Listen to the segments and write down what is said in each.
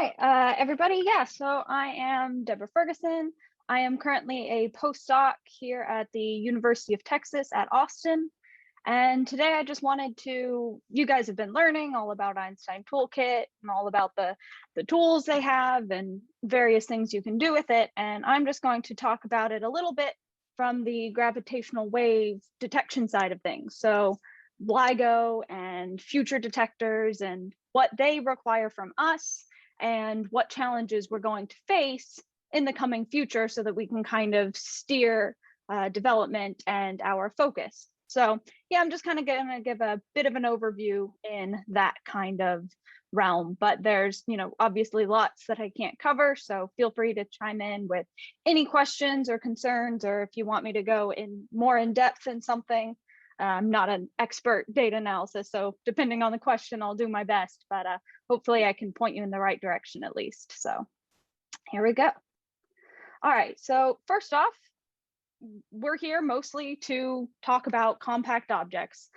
Hi, everybody. Yeah, so I am Deborah Ferguson. I am currently a postdoc here at the University of Texas at Austin. And today I just wanted you guys have been learning all about Einstein Toolkit and all about the tools they have and various things you can do with it. And I'm just going to talk about it a little bit from the gravitational wave detection side of things. So LIGO and future detectors and what they require from us and what challenges we're going to face in the coming future so that we can kind of steer development and our focus. So yeah, I'm just kind of going to give a bit of an overview in that kind of realm, but there's, obviously lots that I can't cover. So feel free to chime in with any questions or concerns, or if you want me to go more in depth in something. I'm not an expert data analysis, so depending on the question, I'll do my best, but hopefully I can point you in the right direction at least. So here we go. All right, so first off, we're here mostly to talk about compact objects,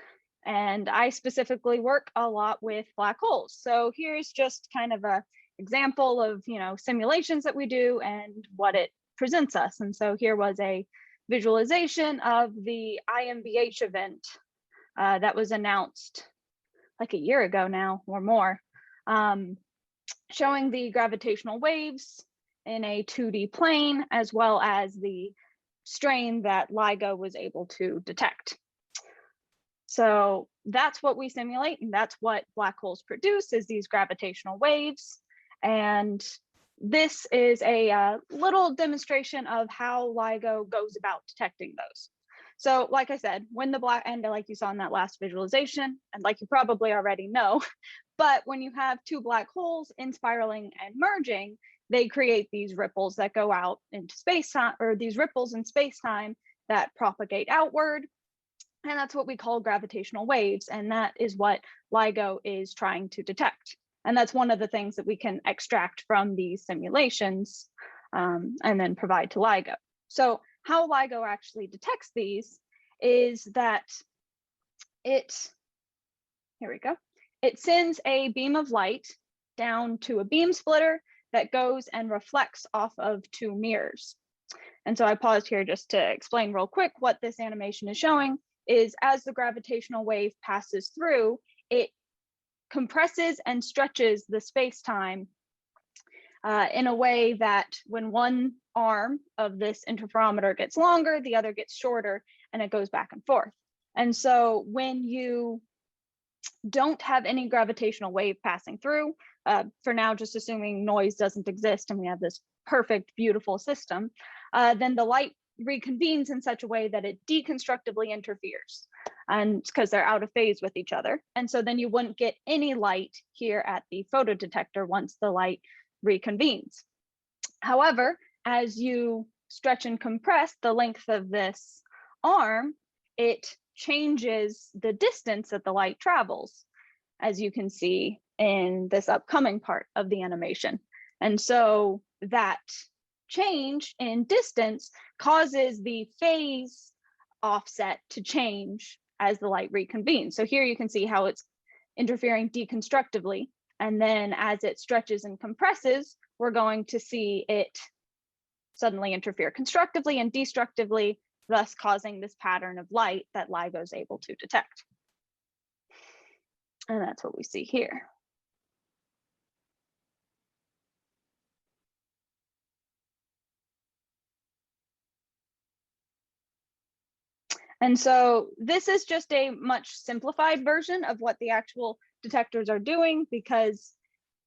and I specifically work a lot with black holes. So here's just kind of a example of simulations that we do and what it presents us. And so here was a visualization of the IMVH event that was announced like a year ago now or more, showing the gravitational waves in a 2D plane, as well as the strain that LIGO was able to detect. So that's what we simulate, and that's what black holes produce, is these gravitational waves. And this is a little demonstration of how LIGO goes about detecting those. So like I said, when the and like you saw in that last visualization, and like you probably already know, but when you have two black holes inspiraling and merging, they create these ripples that go out into space-time, or these ripples in space-time that propagate outward. And that's what we call gravitational waves. And that is what LIGO is trying to detect. And that's one of the things that we can extract from these simulations and then provide to LIGO. So how LIGO actually detects these is that it sends a beam of light down to a beam splitter that goes and reflects off of two mirrors. And so I paused here just to explain real quick what this animation is showing is as the gravitational wave passes through, it compresses and stretches the space-time in a way that when one arm of this interferometer gets longer, the other gets shorter, and it goes back and forth. And so when you don't have any gravitational wave passing through, for now, just assuming noise doesn't exist and we have this perfect, beautiful system, then the light reconvenes in such a way that it deconstructively interferes, and because they're out of phase with each other. And so then you wouldn't get any light here at the photodetector once the light reconvenes. However, as you stretch and compress the length of this arm, it changes the distance that the light travels, as you can see in this upcoming part of the animation. And so that change in distance causes the phase offset to change as the light reconvenes. So here you can see how it's interfering deconstructively. And then as it stretches and compresses, we're going to see it suddenly interfere constructively and destructively, thus causing this pattern of light that LIGO is able to detect. And that's what we see here. And so this is just a much simplified version of what the actual detectors are doing, because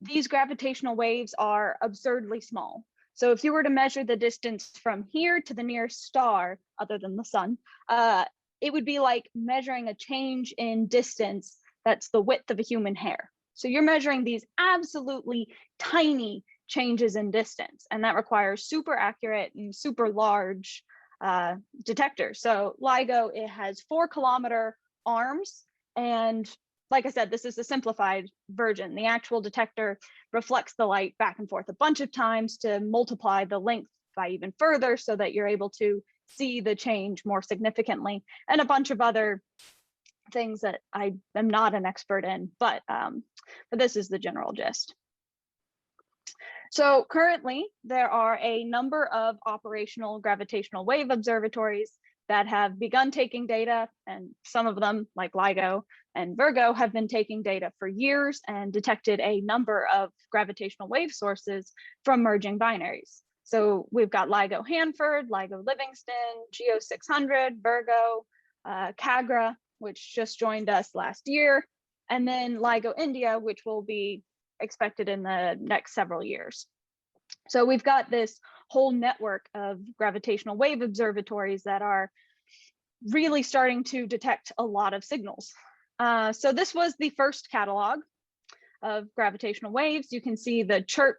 these gravitational waves are absurdly small. So if you were to measure the distance from here to the nearest star, other than the sun, it would be like measuring a change in distance that's the width of a human hair. So you're measuring these absolutely tiny changes in distance, and that requires super accurate and super large detector. So LIGO, it has 4-kilometer arms, and like I said, this is the simplified version. The actual detector reflects the light back and forth a bunch of times to multiply the length by even further so that you're able to see the change more significantly, and a bunch of other things that I am not an expert in, but this is the general gist. So currently, there are a number of operational gravitational wave observatories that have begun taking data, and some of them, like LIGO and Virgo, have been taking data for years and detected a number of gravitational wave sources from merging binaries. So we've got LIGO Hanford, LIGO Livingston, Geo 600, Virgo, CAGRA, which just joined us last year, and then LIGO India, which will be expected in the next several years. So we've got this whole network of gravitational wave observatories that are really starting to detect a lot of signals. So this was the first catalog of gravitational waves. You can see the chirp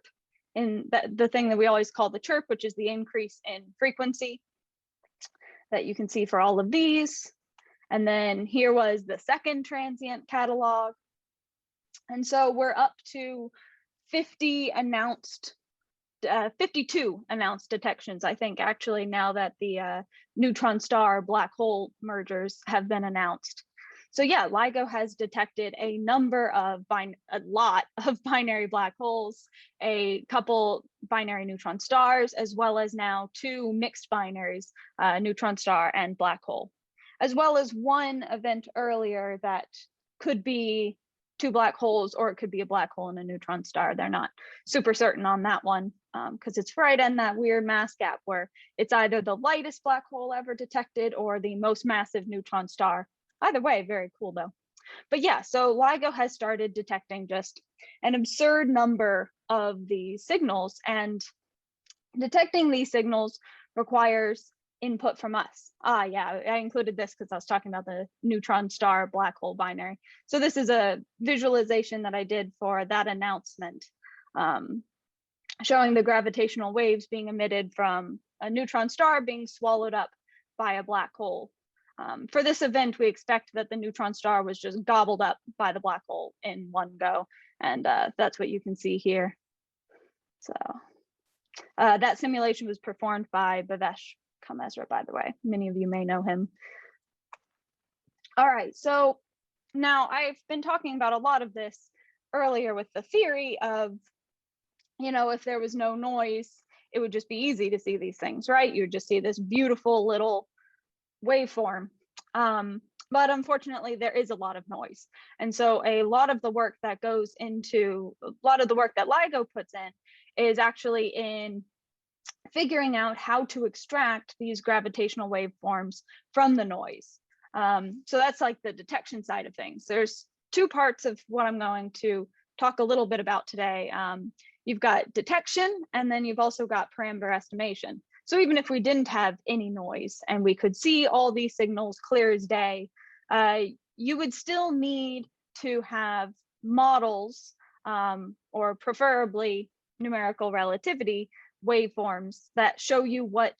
in the thing that we always call the chirp, which is the increase in frequency that you can see for all of these. And then here was the second transient catalog. And so we're up to 52 announced detections, I think, actually, now that the neutron star black hole mergers have been announced. So yeah, LIGO has detected a lot of binary black holes, a couple binary neutron stars, as well as now 2 mixed binaries, neutron star and black hole, as well as one event earlier that could be 2 black holes, or it could be a black hole and a neutron star. They're not super certain on that one because it's right in that weird mass gap where it's either the lightest black hole ever detected or the most massive neutron star. Either way, very cool though. But yeah, so LIGO has started detecting just an absurd number of these signals, and detecting these signals requires input from us. Yeah, I included this because I was talking about the neutron star black hole binary. So this is a visualization that I did for that announcement, showing the gravitational waves being emitted from a neutron star being swallowed up by a black hole. For this event, we expect that the neutron star was just gobbled up by the black hole in one go, and that's what you can see here. So that simulation was performed by Bhavesh Kamesra, by the way. Many of you may know him. All right, so now I've been talking about a lot of this earlier with the theory of, if there was no noise, it would just be easy to see these things, right? You would just see this beautiful little waveform. But unfortunately, there is a lot of noise. And so a lot of the work that LIGO puts in is actually in figuring out how to extract these gravitational waveforms from the noise. So that's like the detection side of things. There's 2 parts of what I'm going to talk a little bit about today. You've got detection, and then you've also got parameter estimation. So even if we didn't have any noise and we could see all these signals clear as day, you would still need to have models, or preferably numerical relativity waveforms that show you what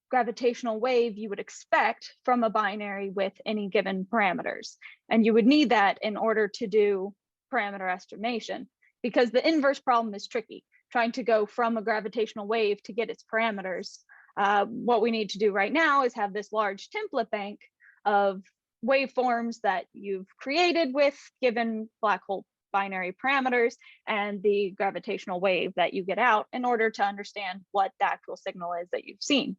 gravitational wave you would expect from a binary with any given parameters. And you would need that in order to do parameter estimation, because the inverse problem is tricky. Trying to go from a gravitational wave to get its parameters. What we need to do right now is have this large template bank of waveforms that you've created with given black hole binary parameters and the gravitational wave that you get out in order to understand what the actual signal is that you've seen.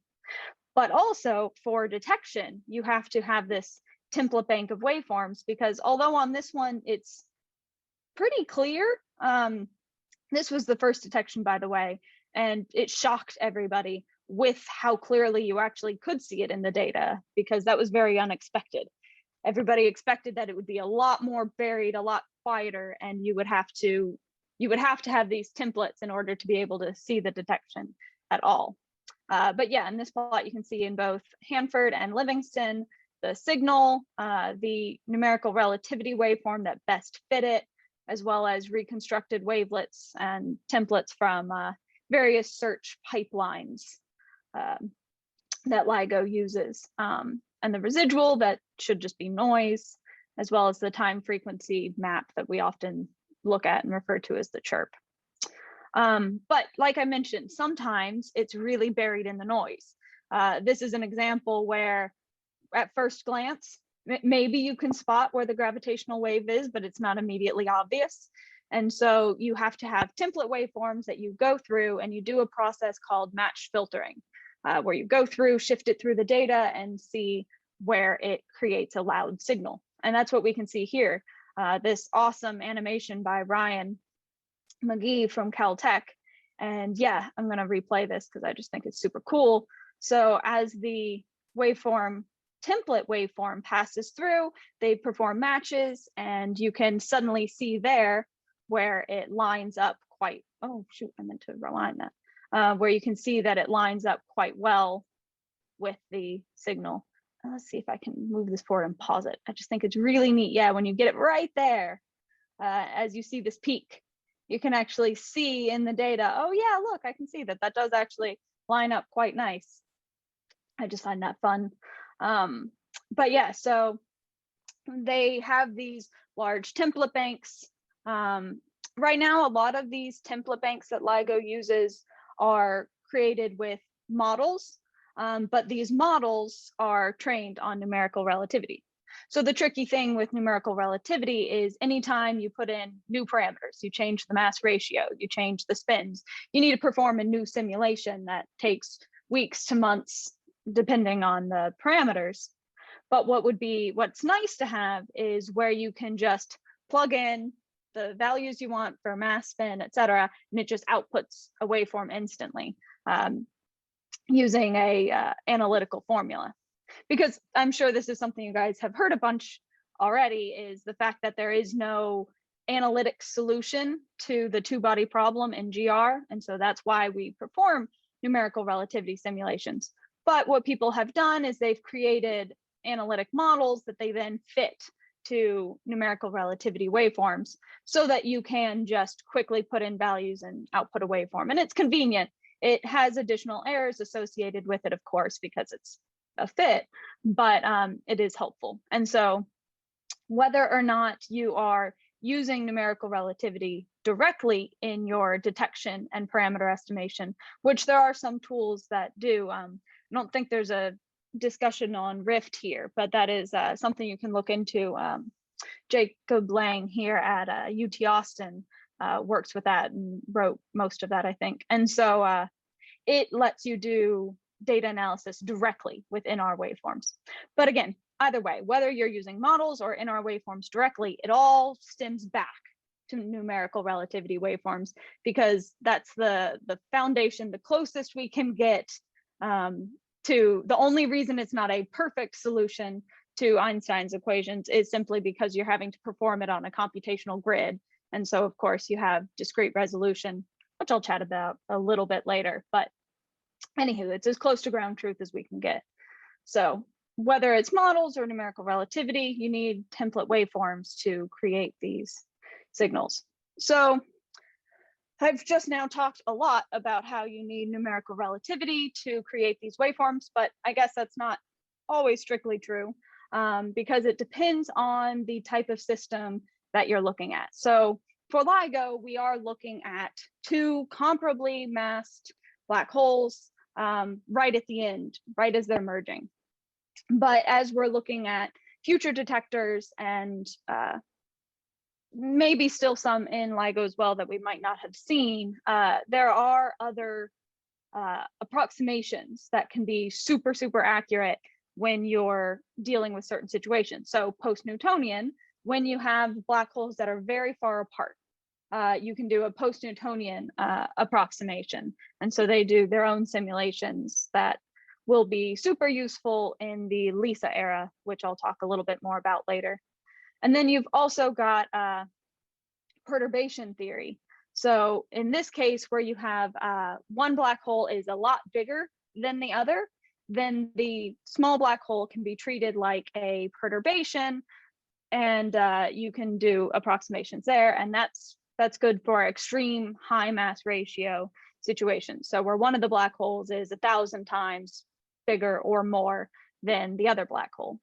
But also for detection, you have to have this template bank of waveforms, because although on this one it's pretty clear, this was the first detection, by the way, and it shocked everybody with how clearly you actually could see it in the data, because that was very unexpected. Everybody expected that it would be a lot more buried, a lot quieter, and you would have to have these templates in order to be able to see the detection at all. But yeah, in this plot, you can see in both Hanford and Livingston, the signal, the numerical relativity waveform that best fit it, as well as reconstructed wavelets and templates from various search pipelines that LIGO uses. And the residual that should just be noise, as well as the time frequency map that we often look at and refer to as the chirp. But like I mentioned, sometimes it's really buried in the noise. This is an example where at first glance, maybe you can spot where the gravitational wave is, but it's not immediately obvious. And so you have to have template waveforms that you go through, and you do a process called match filtering, where you go through, shift it through the data, and see where it creates a loud signal. And that's what we can see here. This awesome animation by Ryan McGee from Caltech. And yeah, I'm going to replay this because I just think it's super cool. So as the waveform, template waveform passes through, they perform matches, and you can suddenly see there where it lines up quite, oh shoot, I meant to rewind that, where you can see that it lines up quite well with the signal. Let's see if I can move this forward and pause it. I just think it's really neat. Yeah, when you get it right there, as you see this peak, you can actually see in the data, oh yeah, look, I can see that that does actually line up quite nice. I just find that fun. But yeah, so they have these large template banks. Right now, a lot of these template banks that LIGO uses are created with models, but these models are trained on numerical relativity. So the tricky thing with numerical relativity is anytime you put in new parameters, you change the mass ratio, you change the spins, you need to perform a new simulation that takes weeks to months, depending on the parameters. But what's nice to have is where you can just plug in the values you want for mass, spin, et cetera, and it just outputs a waveform instantly using a analytical formula. Because I'm sure this is something you guys have heard a bunch already, is the fact that there is no analytic solution to the two-body problem in GR. And so that's why we perform numerical relativity simulations. But what people have done is they've created analytic models that they then fit to numerical relativity waveforms so that you can just quickly put in values and output a waveform. And it's convenient. It has additional errors associated with it, of course, because it's a fit, but it is helpful. And so whether or not you are using numerical relativity directly in your detection and parameter estimation, which there are some tools that do, I don't think there's a discussion on Rift here, but that is something you can look into. Jacob Lang here at UT Austin works with that and wrote most of that, I think. And so it lets you do data analysis directly within our waveforms. But again, either way, whether you're using models or in our waveforms directly, it all stems back to numerical relativity waveforms, because that's the foundation, the closest we can get to. The only reason it's not a perfect solution to Einstein's equations is simply because you're having to perform it on a computational grid. And so of course you have discrete resolution, which I'll chat about a little bit later. But anywho, it's as close to ground truth as we can get. So whether it's models or numerical relativity, you need template waveforms to create these signals. So I've just now talked a lot about how you need numerical relativity to create these waveforms, but I guess that's not always strictly true, because it depends on the type of system that you're looking at. So for LIGO, we are looking at two comparably massed black holes right at the end, right as they're merging. But as we're looking at future detectors and maybe still some in LIGO as well that we might not have seen, there are other approximations that can be super, super accurate when you're dealing with certain situations. So post-Newtonian, when you have black holes that are very far apart, you can do a post-Newtonian approximation. And so they do their own simulations that will be super useful in the LISA era, which I'll talk a little bit more about later. And then you've also got perturbation theory. So in this case, where you have one black hole is a lot bigger than the other, then the small black hole can be treated like a perturbation, and you can do approximations there. And that's good for extreme high mass ratio situations. So where one of the black holes is 1,000 times bigger or more than the other black hole.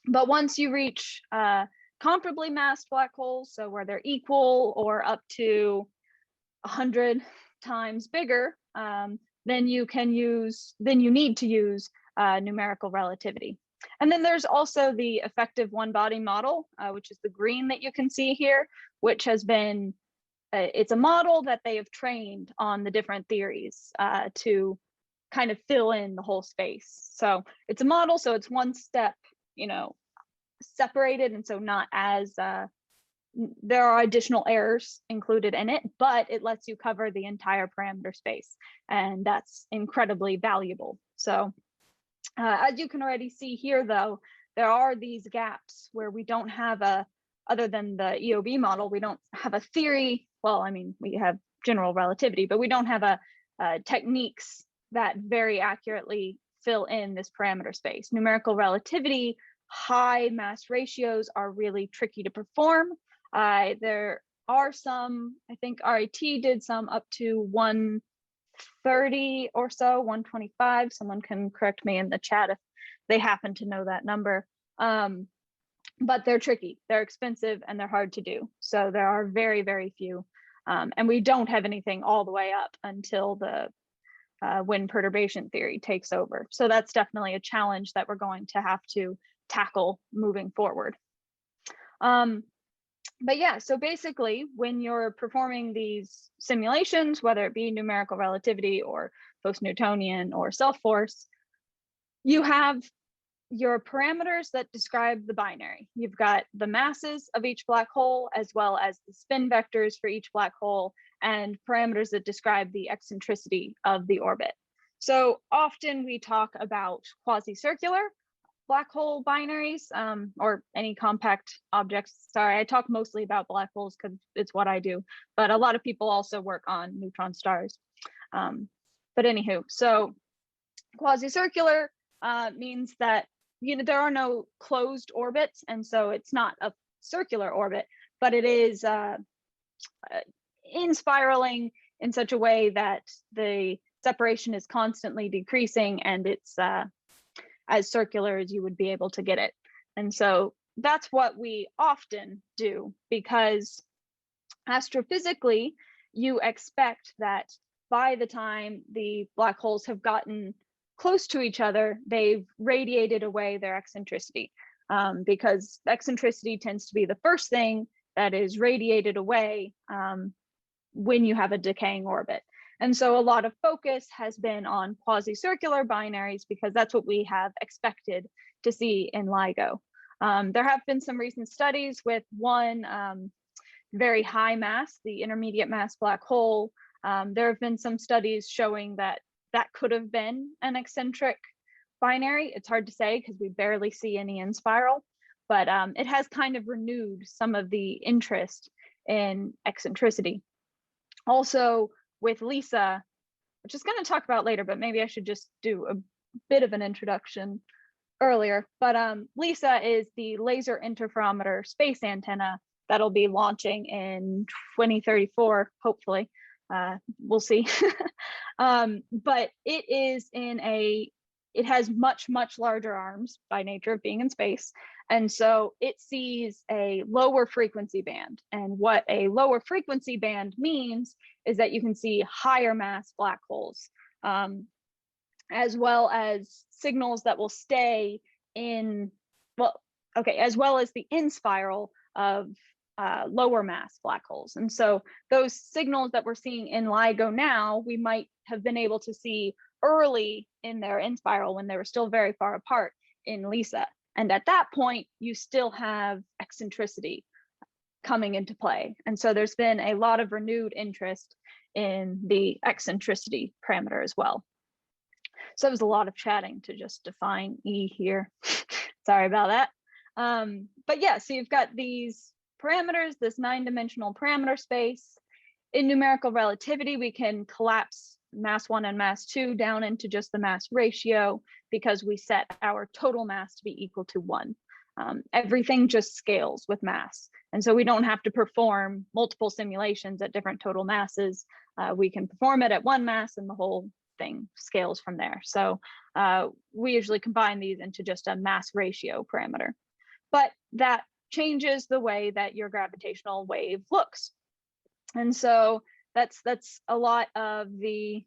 But once you reach comparably massed black holes, so where they're equal or up to 100 times bigger, then you need to use numerical relativity. And then there's also the effective one-body model, which is the green that you can see here, which has been it's a model that they have trained on the different theories to kind of fill in the whole space. So it's a model, so it's one step, separated, and so not as there are additional errors included in it, but it lets you cover the entire parameter space, and that's incredibly valuable. So as you can already see here, though, there are these gaps where we don't have other than the EOB model, we don't have a theory. Well, I mean, we have general relativity, but we don't have techniques that very accurately fill in this parameter space. Numerical relativity, high mass ratios are really tricky to perform. There are some, I think RIT did some up to 130 or so, 125. Someone can correct me in the chat if they happen to know that number. But they're tricky, they're expensive, and they're hard to do. So there are very, very few. And we don't have anything all the way up until the wind perturbation theory takes over. So that's definitely a challenge that we're going to have to tackle moving forward. But yeah, so basically when you're performing these simulations, whether it be numerical relativity or post-Newtonian or self-force, you have your parameters that describe the binary. You've got the masses of each black hole, as well as the spin vectors for each black hole, and parameters that describe the eccentricity of the orbit. So often we talk about quasicircular black hole binaries, or any compact objects. Sorry, I talk mostly about black holes because it's what I do, but a lot of people also work on neutron stars. But anywho, so quasicircular means that there are no closed orbits, and so it's not a circular orbit, but it is in spiraling in such a way that the separation is constantly decreasing, and it's as circular as you would be able to get it. And so that's what we often do, because astrophysically, you expect that by the time the black holes have gotten close to each other, they've radiated away their eccentricity, because eccentricity tends to be the first thing that is radiated away when you have a decaying orbit. And so a lot of focus has been on quasicircular binaries because that's what we have expected to see in LIGO. There have been some recent studies with one very high mass, the intermediate mass black hole. There have been some studies showing that that could have been an eccentric binary. It's hard to say because we barely see any in spiral, but it has kind of renewed some of the interest in eccentricity. Also, with LISA, which is going to talk about later, but maybe I should just do a bit of an introduction earlier. But LISA is the laser interferometer space antenna that'll be launching in 2034, hopefully. We'll see. But it is it has much, much larger arms by nature of being in space. And so it sees a lower frequency band. And what a lower frequency band means is that you can see higher mass black holes, as well as signals that will stay in, as well as the in spiral of lower mass black holes. And so those signals that we're seeing in LIGO now, we might have been able to see early in their in spiral when they were still very far apart in LISA. And at that point, you still have eccentricity coming into play. And so there's been a lot of renewed interest in the eccentricity parameter as well. So it was a lot of chatting to just define E here. Sorry about that. But yeah, so you've got these parameters, this 9-dimensional parameter space. In numerical relativity, we can collapse mass 1 and mass 2 down into just the mass ratio because we set our total mass to be equal to 1. Everything just scales with mass. And so we don't have to perform multiple simulations at different total masses. We can perform it at one mass and the whole thing scales from there. So we usually combine these into just a mass ratio parameter. But that changes the way that your gravitational wave looks. And so that's a lot of the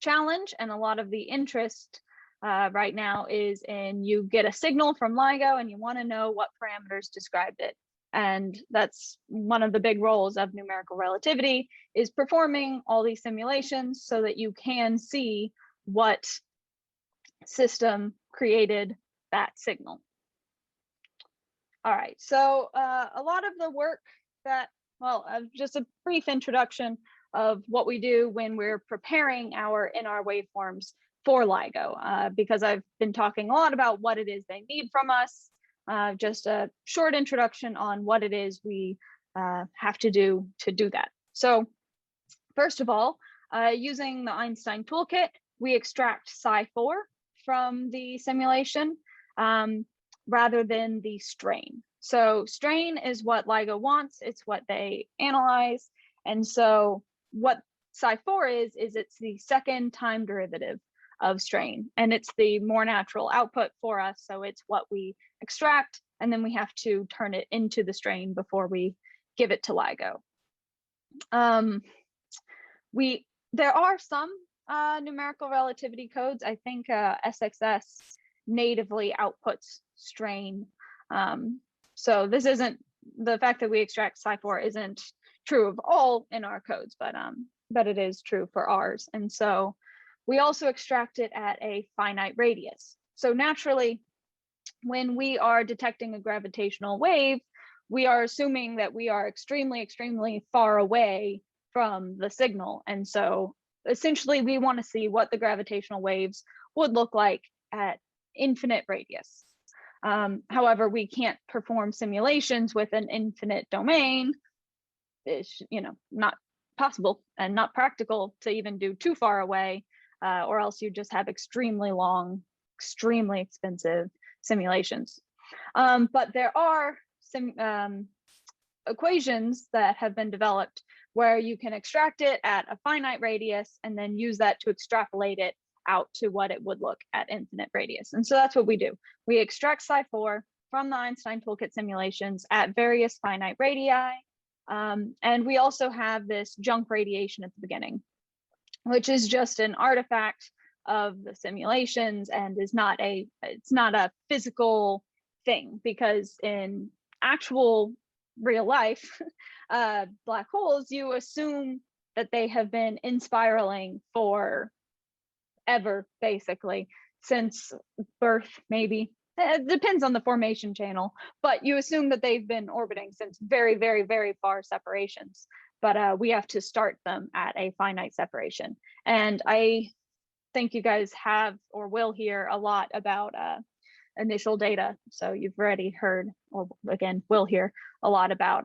challenge, and a lot of the interest right now is in, you get a signal from LIGO and you want to know what parameters described it. And that's one of the big roles of numerical relativity, is performing all these simulations so that you can see what system created that signal. All right, so a lot of the work that, well, just a brief introduction of what we do when we're preparing our waveforms for LIGO, because I've been talking a lot about what it is they need from us. Just a short introduction on what it is we have to do that. So first of all, using the Einstein toolkit, we extract psi4 from the simulation rather than the strain. So strain is what LIGO wants, it's what they analyze. And so what psi4 is it's the second time derivative of strain, and it's the more natural output for us. So it's what we extract, and then we have to turn it into the strain before we give it to LIGO. There are some numerical relativity codes. I think SXS natively outputs strain. So this isn't, the fact that we extract psi4 isn't true of all in our codes, but it is true for ours. And so we also extract it at a finite radius. So naturally, when we are detecting a gravitational wave, we are assuming that we are extremely, extremely far away from the signal. And so essentially we want to see what the gravitational waves would look like at infinite radius. However, we can't perform simulations with an infinite domain. It's, not possible and not practical to even do too far away, or else you just have extremely long, extremely expensive simulations. But there are some equations that have been developed where you can extract it at a finite radius and then use that to extrapolate it out to what it would look at infinite radius. And so that's what we do. We extract psi4 from the Einstein toolkit simulations at various finite radii. And we also have this junk radiation at the beginning, which is just an artifact of the simulations and is not it's not a physical thing, because in actual real life black holes, you assume that they have been in spiraling for ever, basically, since birth, maybe. It depends on the formation channel, but you assume that they've been orbiting since very, very, very far separations. But we have to start them at a finite separation. And I think you guys have or will hear a lot about initial data. So you've already heard, or again, will hear a lot about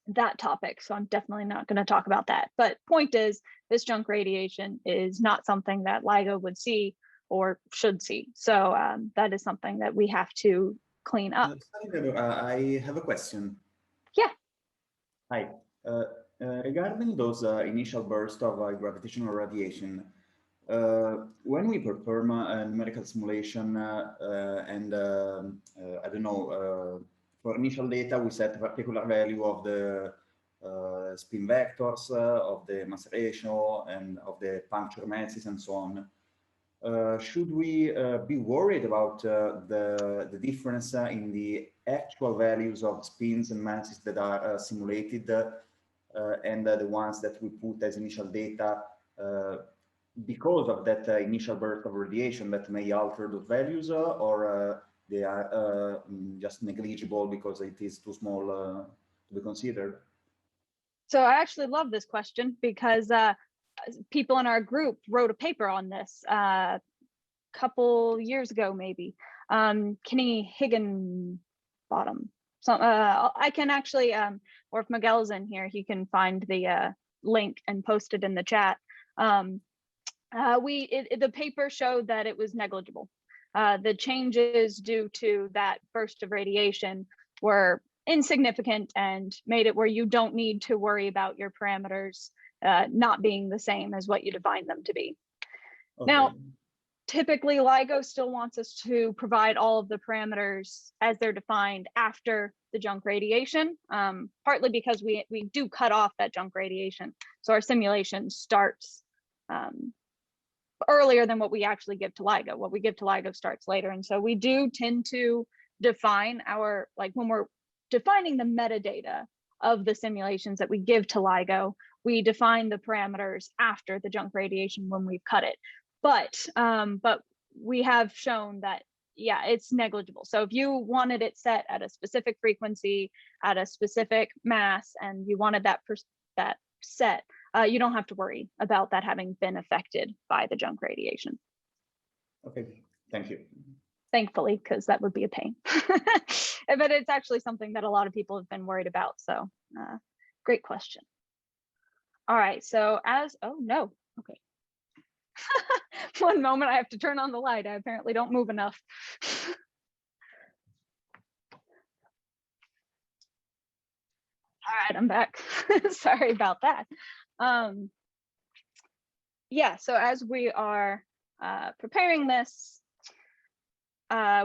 that topic. So I'm definitely not going to talk about that. But point is, this junk radiation is not something that LIGO would see or should see. So that is something that we have to clean up. I have a question. Yeah. Hi. Regarding those initial bursts of gravitational radiation, when we perform a numerical simulation and I don't know, for initial data, we set a particular value of the spin vectors, of the mass ratio, and of the puncture masses, and so on. Should we be worried about the difference in the actual values of spins and masses that are simulated and the ones that we put as initial data because of that initial burst of radiation that may alter those values, or they are just negligible because it is too small to be considered? So I actually love this question, because people in our group wrote a paper on this a couple years ago, maybe. Kenny Higginbottom. So I can actually, or if Miguel's in here, he can find the link and post it in the chat. The paper showed that it was negligible. The changes due to that burst of radiation were insignificant and made it where you don't need to worry about your parameters not being the same as what you define them to be. Okay. Now, typically LIGO still wants us to provide all of the parameters as they're defined after the junk radiation, partly because we do cut off that junk radiation. So our simulation starts earlier than what we actually give to LIGO. What we give to LIGO starts later. And so we do tend to define our, like when we're defining the metadata of the simulations that we give to LIGO. We define the parameters after the junk radiation when we've cut it. But we have shown that, yeah, it's negligible. So if you wanted it set at a specific frequency, at a specific mass, and you wanted that set, you don't have to worry about that having been affected by the junk radiation. Okay, thank you. Thankfully, because that would be a pain. But it's actually something that a lot of people have been worried about. So great question. All right, so oh no, okay. One moment, I have to turn on the light. I apparently don't move enough. All right, I'm back. Sorry about that. Yeah, so as we are preparing this,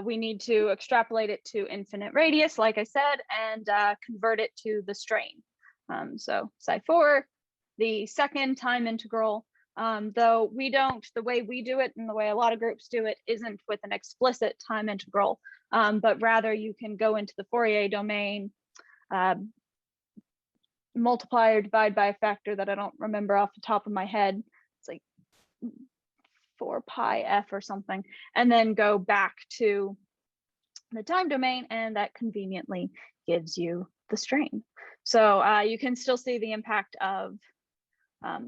we need to extrapolate it to infinite radius, like I said, and convert it to the strain. So psi4, the second time integral, though we don't, the way we do it and the way a lot of groups do it isn't with an explicit time integral, but rather you can go into the Fourier domain, multiply or divide by a factor that I don't remember off the top of my head. It's like 4 pi f or something, and then go back to the time domain, and that conveniently gives you the strain. So you can still see the impact of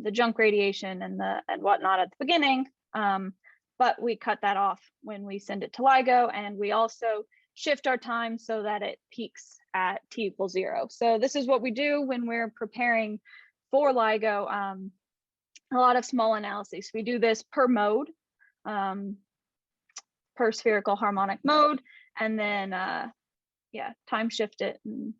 the junk radiation and whatnot at the beginning, but we cut that off when we send it to LIGO, and we also shift our time so that it peaks at t=0. So this is what we do when we're preparing for LIGO. A lot of small analyses. We do this per mode, per spherical harmonic mode, and then yeah, time shift it. And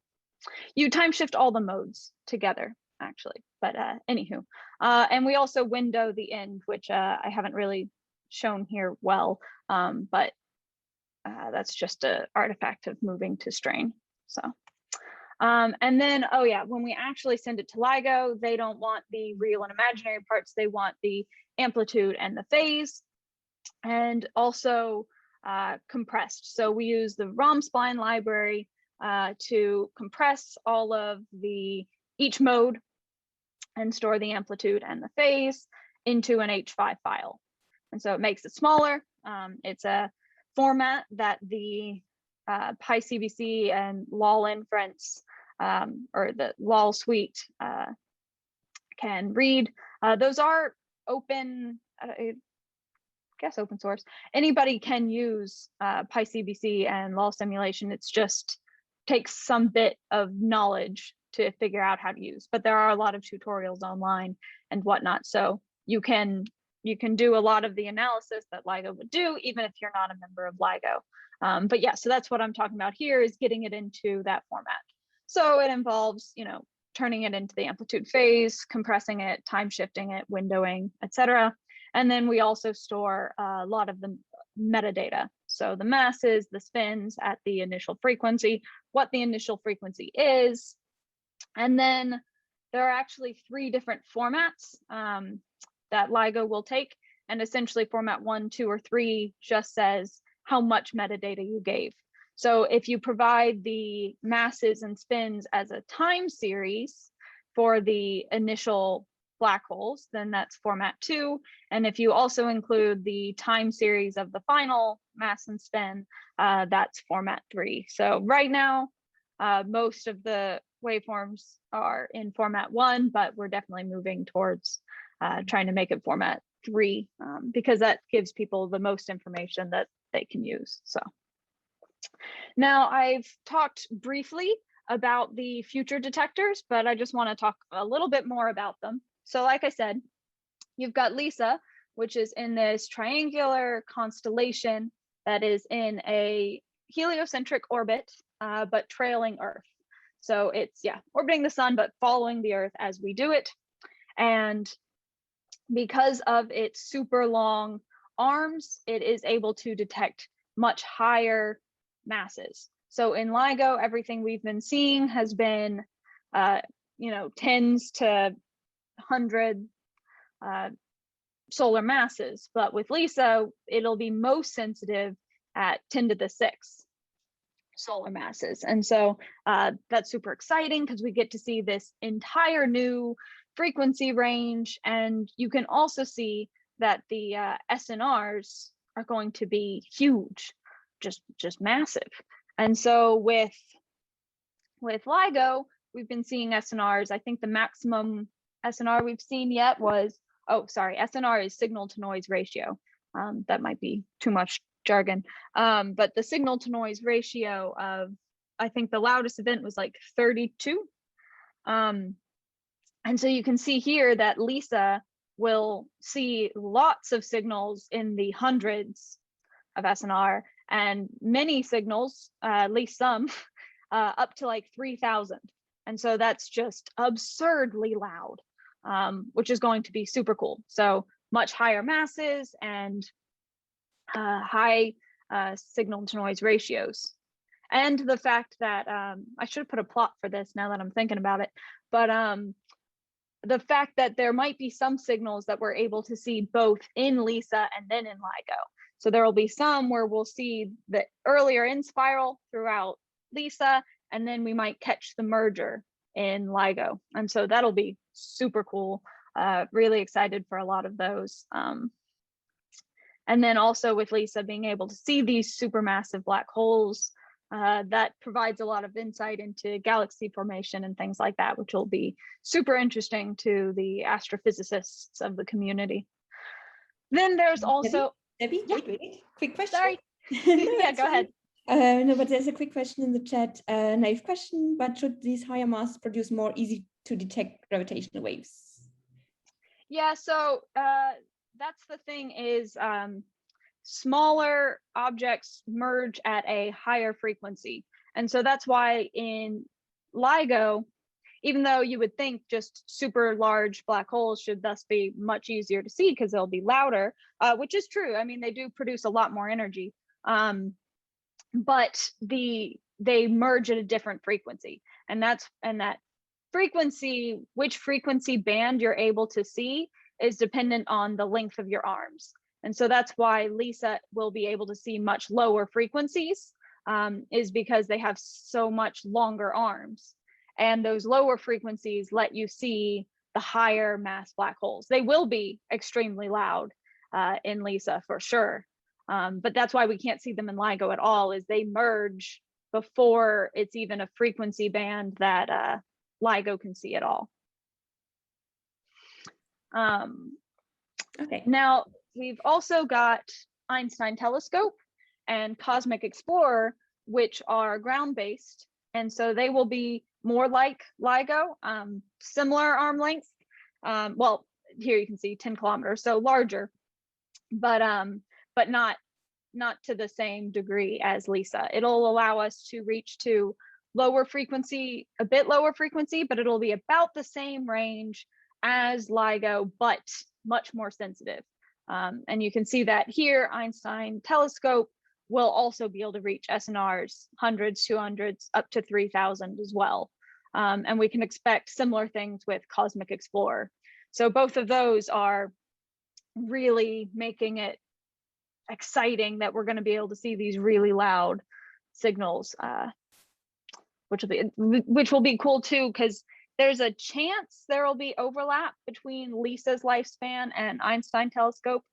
you time shift all the modes together, actually, but anywho. And we also window the end, which I haven't really shown here well, but that's just an artifact of moving to strain. So, and then, oh yeah, when we actually send it to LIGO, they don't want the real and imaginary parts. They want the amplitude and the phase, and also compressed. So we use the ROM spline library to compress all of each mode and store the amplitude and the phase into an H5 file. And so it makes it smaller. It's a format that the PyCVC and LOL inference or the LOL suite can read. Those are open, I guess open source. Anybody can use PyCVC and LOL simulation. It's just takes some bit of knowledge to figure out how to use, but there are a lot of tutorials online and whatnot. So you can do a lot of the analysis that LIGO would do, even if you're not a member of LIGO. But yeah, so that's what I'm talking about here, is getting it into that format. So it involves, turning it into the amplitude phase, compressing it, time shifting it, windowing, etc. And then we also store a lot of the metadata. So the masses, the spins at the initial frequency, what the initial frequency is. And then there are actually 3 different formats that LIGO will take. And essentially format 1, 2, or 3 just says how much metadata you gave. So if you provide the masses and spins as a time series for the initial black holes, then that's format 2. And if you also include the time series of the final mass and spin, that's format 3. So right now, most of the waveforms are in format 1, but we're definitely moving towards trying to make it format 3 because that gives people the most information that they can use. So now I've talked briefly about the future detectors, but I just want to talk a little bit more about them. So like I said, you've got LISA, which is in this triangular constellation that is in a heliocentric orbit, but trailing Earth. So it's, yeah, orbiting the sun, but following the Earth as we do it. And because of its super long arms, it is able to detect much higher masses. So in LIGO, everything we've been seeing has been, tens to 100 solar masses, but with LISA, it'll be most sensitive at 10 to the 6. solar masses. And so that's super exciting because we get to see this entire new frequency range. And you can also see that the SNRs are going to be huge, just massive. And so with LIGO, we've been seeing SNRs. I think the maximum SNR we've seen yet was, SNR is signal to noise ratio. That might be too much jargon, but the signal to noise ratio of, I think the loudest event was like 32. And so you can see here that LISA will see lots of signals in the hundreds of SNR, and many signals, at least some, up to like 3,000. And so that's just absurdly loud, which is going to be super cool. So much higher masses and high signal to noise ratios. And the fact that, I should have put a plot for this now that I'm thinking about it, but the fact that there might be some signals that we're able to see both in LISA and then in LIGO. So there will be some where we'll see the earlier in spiral throughout LISA, and then we might catch the merger in LIGO. And so that'll be super cool. Really excited for a lot of those. And then also with LISA being able to see these supermassive black holes, that provides a lot of insight into galaxy formation and things like that, which will be super interesting to the astrophysicists of the community. Then there's also Debbie, wait, quick question. Sorry. Yeah, go ahead. No, but there's a quick question in the chat. Naive question, but should these higher masses produce more easy to detect gravitational waves? Yeah, so that's the thing is, smaller objects merge at a higher frequency. And so that's why in LIGO, even though you would think just super large black holes should thus be much easier to see because they'll be louder, which is true. I mean, they do produce a lot more energy, but they merge at a different frequency. And that frequency, which frequency band you're able to see is dependent on the length of your arms. And so that's why LISA will be able to see much lower frequencies, is because they have so much longer arms. And those lower frequencies let you see the higher mass black holes. They will be extremely loud in LISA for sure. But that's why we can't see them in LIGO at all, is they merge before it's even a frequency band that LIGO can see at all. Okay. Now, we've also got Einstein Telescope and Cosmic Explorer, which are ground-based. And so they will be more like LIGO, similar arm length. Well, here you can see 10 kilometers, so larger, but not to the same degree as LISA. It'll allow us to reach to lower frequency, a bit lower frequency, but it'll be about the same range as LIGO, but much more sensitive. And you can see that here, Einstein Telescope will also be able to reach SNRs, hundreds, 200s, up to 3,000 as well. And we can expect similar things with Cosmic Explorer. So both of those are really making it exciting that we're going to be able to see these really loud signals, which will be cool too, because there's a chance there will be overlap between LISA's lifespan and Einstein Telescope.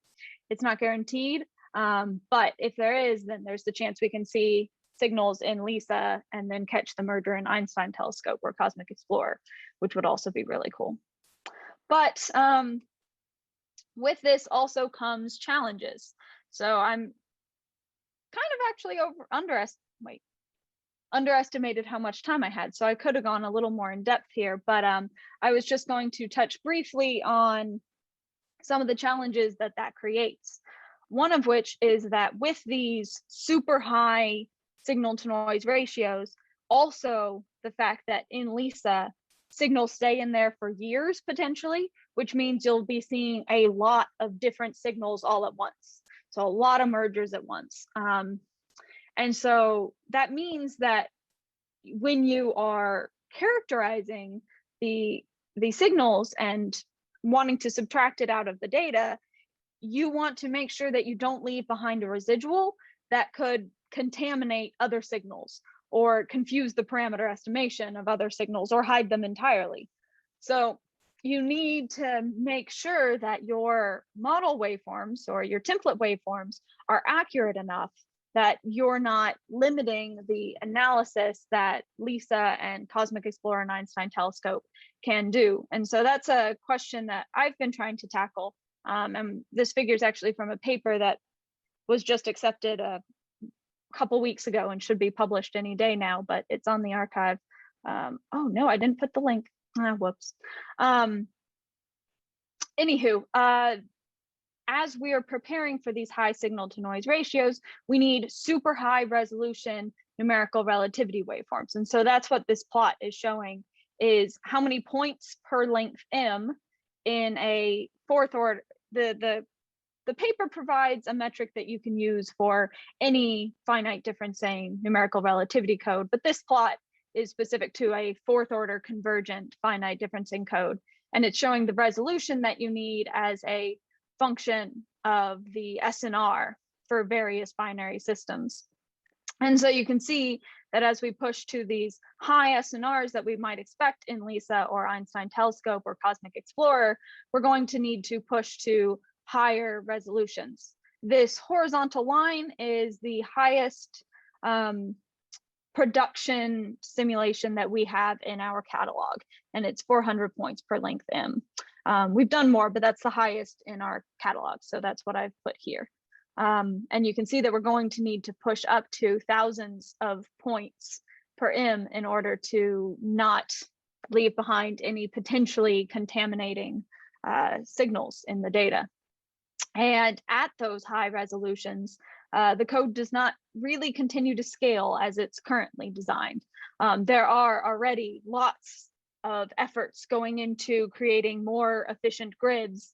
It's not guaranteed, but if there is, then there's the chance we can see signals in LISA and then catch the merger in Einstein Telescope or Cosmic Explorer, which would also be really cool. But with this also comes challenges. So I'm kind of actually underestimated how much time I had. So I could have gone a little more in depth here, but I was just going to touch briefly on some of the challenges that creates. One of which is that with these super high signal to noise ratios, also the fact that in LISA, signals stay in there for years potentially, which means you'll be seeing a lot of different signals all at once. So a lot of mergers at once. And so that means that when you are characterizing the signals and wanting to subtract it out of the data, you want to make sure that you don't leave behind a residual that could contaminate other signals or confuse the parameter estimation of other signals or hide them entirely. So you need to make sure that your model waveforms or your template waveforms are accurate enough that you're not limiting the analysis that LISA and Cosmic Explorer and Einstein Telescope can do. And so that's a question that I've been trying to tackle. And this figure is actually from a paper that was just accepted a couple weeks ago and should be published any day now, but it's on the archive. Oh no, I didn't put the link. Whoops. Anywho, as we are preparing for these high signal to noise ratios, we need super high resolution numerical relativity waveforms. And so that's what this plot is showing, is how many points per length m in a fourth order. The paper provides a metric that you can use for any finite differencing numerical relativity code, but this plot is specific to a fourth order convergent finite differencing code. And it's showing the resolution that you need as a function of the SNR for various binary systems. And so you can see that as we push to these high SNRs that we might expect in LISA or Einstein Telescope or Cosmic Explorer, we're going to need to push to higher resolutions. This horizontal line is the highest production simulation that we have in our catalog, and it's 400 points per length m. We've done more, but that's the highest in our catalog, so that's what I've put here. And you can see that we're going to need to push up to thousands of points per m in order to not leave behind any potentially contaminating signals in the data. And at those high resolutions, the code does not really continue to scale as it's currently designed. There are already lots of efforts going into creating more efficient grids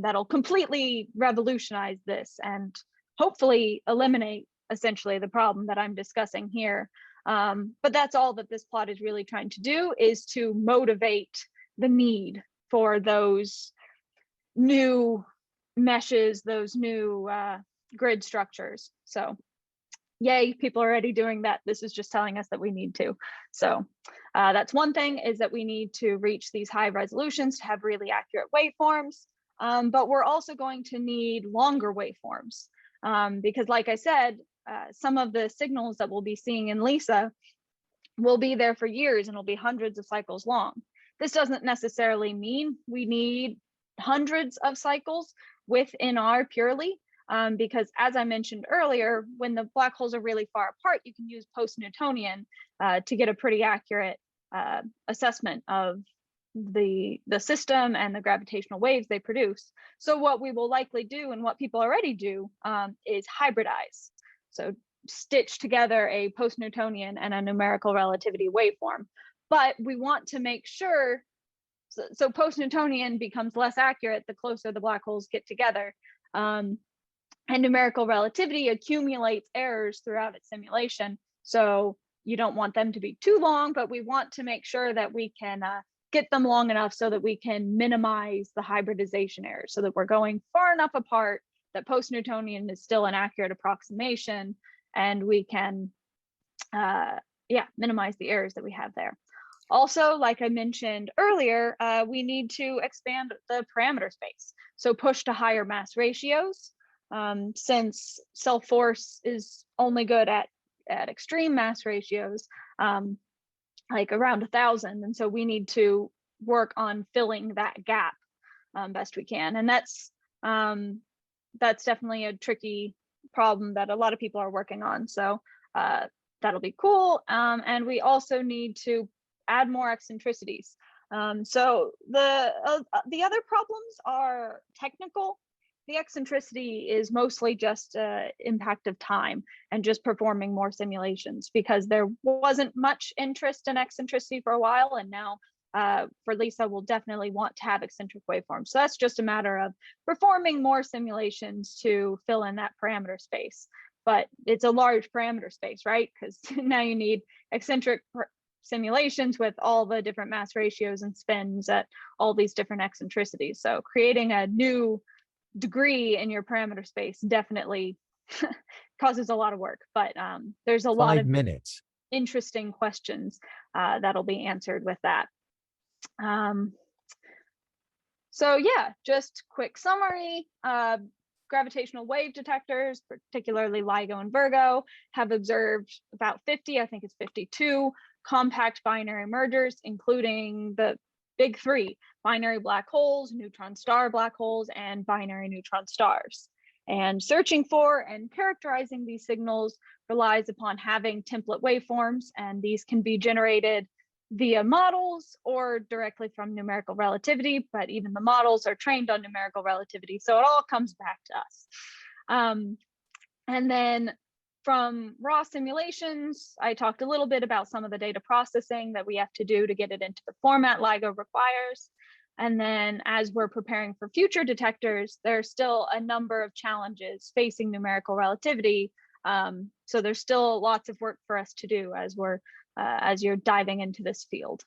that'll completely revolutionize this and hopefully eliminate essentially the problem that I'm discussing here. But that's all that this plot is really trying to do, is to motivate the need for those new meshes, those new grid structures. So yay, people are already doing that. This is just telling us that we need to. So that's one thing, is that we need to reach these high resolutions to have really accurate waveforms. But we're also going to need longer waveforms because, like I said, some of the signals that we'll be seeing in LISA will be there for years and will be hundreds of cycles long. This doesn't necessarily mean we need hundreds of cycles with NR purely, because as I mentioned earlier, when the black holes are really far apart, you can use post-Newtonian to get a pretty accurate assessment of the system and the gravitational waves they produce. So what we will likely do, and what people already do, is hybridize. So stitch together a post-Newtonian and a numerical relativity waveform. But we want to make sure, so post-Newtonian becomes less accurate the closer the black holes get together. And numerical relativity accumulates errors throughout its simulation. So you don't want them to be too long, but we want to make sure that we can get them long enough so that we can minimize the hybridization errors, so that we're going far enough apart that post-Newtonian is still an accurate approximation, and we can minimize the errors that we have there. Also, like I mentioned earlier, we need to expand the parameter space. So push to higher mass ratios, since self-force is only good at extreme mass ratios, like around 1,000. And so we need to work on filling that gap best we can. And that's definitely a tricky problem that a lot of people are working on. So that'll be cool. And we also need to add more eccentricities. So the other problems are technical. The eccentricity is mostly just impact of time and just performing more simulations, because there wasn't much interest in eccentricity for a while, and now for LISA we'll definitely want to have eccentric waveforms. So that's just a matter of performing more simulations to fill in that parameter space. But it's a large parameter space, right? Because now you need eccentric simulations with all the different mass ratios and spins at all these different eccentricities. So creating a new degree in your parameter space definitely causes a lot of work, but there's a lot of 5 minutes. interesting questions that'll be answered with that. So yeah, just quick summary. Gravitational wave detectors, particularly LIGO and Virgo, have observed about 50, I think it's 52, compact binary mergers, including the big three: binary black holes, neutron star black holes, and binary neutron stars. And searching for and characterizing these signals relies upon having template waveforms, and these can be generated via models or directly from numerical relativity, but even the models are trained on numerical relativity, so it all comes back to us. And then from raw simulations, I talked a little bit about some of the data processing that we have to do to get it into the format LIGO requires. And then as we're preparing for future detectors, there's still a number of challenges facing numerical relativity. So there's still lots of work for us to do as you're diving into this field.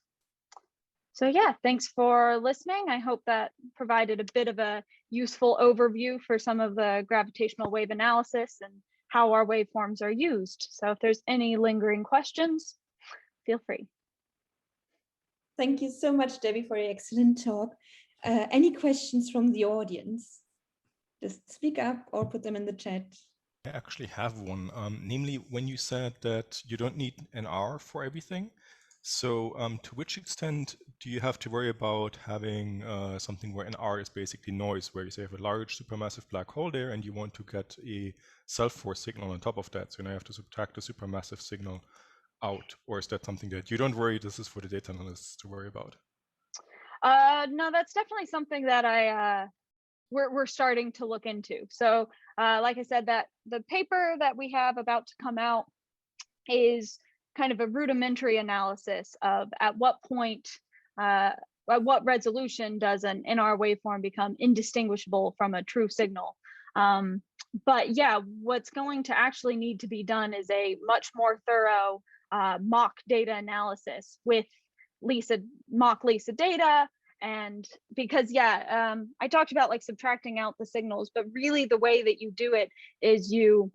So yeah, thanks for listening. I hope that provided a bit of a useful overview for some of the gravitational wave analysis and how our waveforms are used. So if there's any lingering questions, feel free. Thank you so much, Debbie, for your excellent talk. Any questions from the audience? Just speak up or put them in the chat. I actually have one, namely when you said that you don't need an R for everything. So to which extent do you have to worry about having something where an R is basically noise, where you say you have a large supermassive black hole there and you want to get a self-force signal on top of that, so now you have to subtract the supermassive signal out? Or is that something that you don't worry, this is for the data analysts to worry about? No, that's definitely something that we're starting to look into. So like I said, that the paper that we have about to come out is kind of a rudimentary analysis of at what point, at what resolution does an NR waveform become indistinguishable from a true signal. But yeah, what's going to actually need to be done is a much more thorough mock data analysis with mock LISA data. And because, yeah, I talked about like subtracting out the signals, but really the way that you do it is you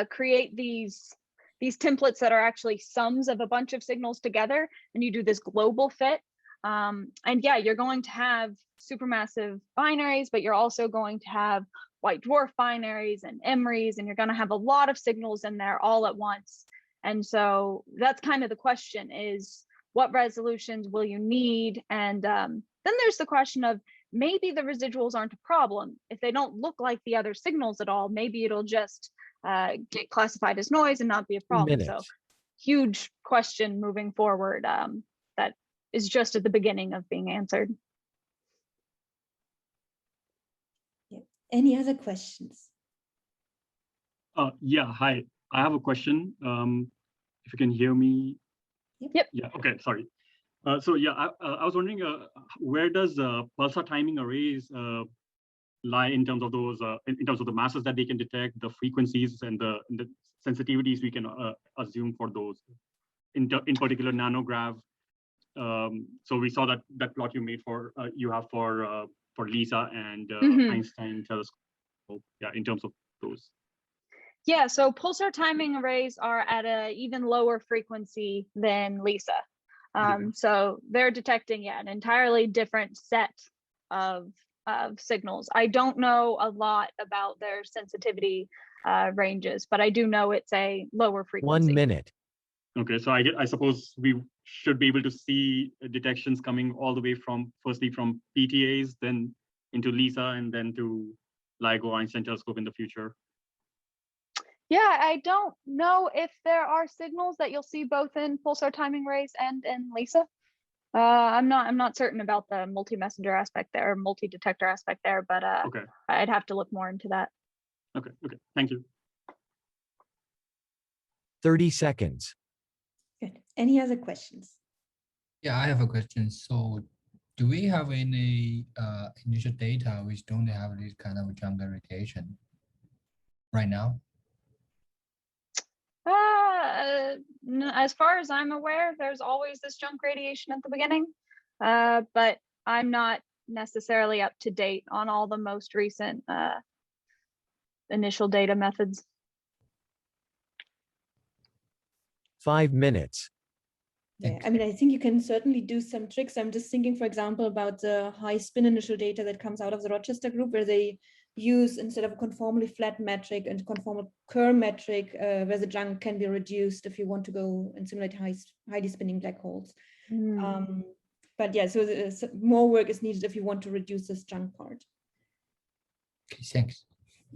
create these templates that are actually sums of a bunch of signals together, and you do this global fit. And yeah, you're going to have supermassive binaries, but you're also going to have white dwarf binaries and MREs, and you're going to have a lot of signals in there all at once. And so that's kind of the question, is what resolutions will you need? And then there's the question of maybe the residuals aren't a problem. If they don't look like the other signals at all, maybe it'll just get classified as noise and not be a problem. So huge question moving forward that is just at the beginning of being answered. Yeah. Any other questions? Yeah, hi. I have a question. If you can hear me. Yep. Yeah, okay, sorry. So yeah, I was wondering, where does pulsar timing arrays lie in terms of those, in terms of the masses that they can detect, the frequencies and the sensitivities we can assume for those, in particular nanograv. So we saw that plot you made for you have for LISA and Einstein telescope. Yeah, in terms of those. Yeah, so pulsar timing arrays are at an even lower frequency than LISA. So they're detecting, an entirely different set of signals. I don't know a lot about their sensitivity ranges, but I do know it's a lower frequency. 1 minute. Okay, so I suppose we should be able to see detections coming all the way from, firstly from PTAs, then into LISA, and then to LIGO Einstein telescope in the future. Yeah, I don't know if there are signals that you'll see both in pulsar timing arrays and in LISA. I'm not certain about the multi-messenger aspect there, or multi-detector aspect there, but okay. I'd have to look more into that. Okay, thank you. 30 seconds. Good. Any other questions? Yeah, I have a question. So do we have any initial data which don't have this kind of jungle radiation right now? As far as I'm aware, there's always this junk radiation at the beginning, but I'm not necessarily up to date on all the most recent initial data methods. 5 minutes. Yeah, I mean, I think you can certainly do some tricks. I'm just thinking, for example, about the high spin initial data that comes out of the Rochester group, where they use, instead of a conformally flat metric and conformal Kerr metric, where the junk can be reduced if you want to go and simulate highly spinning black holes. But yeah, so more work is needed if you want to reduce this junk part. Okay, thanks.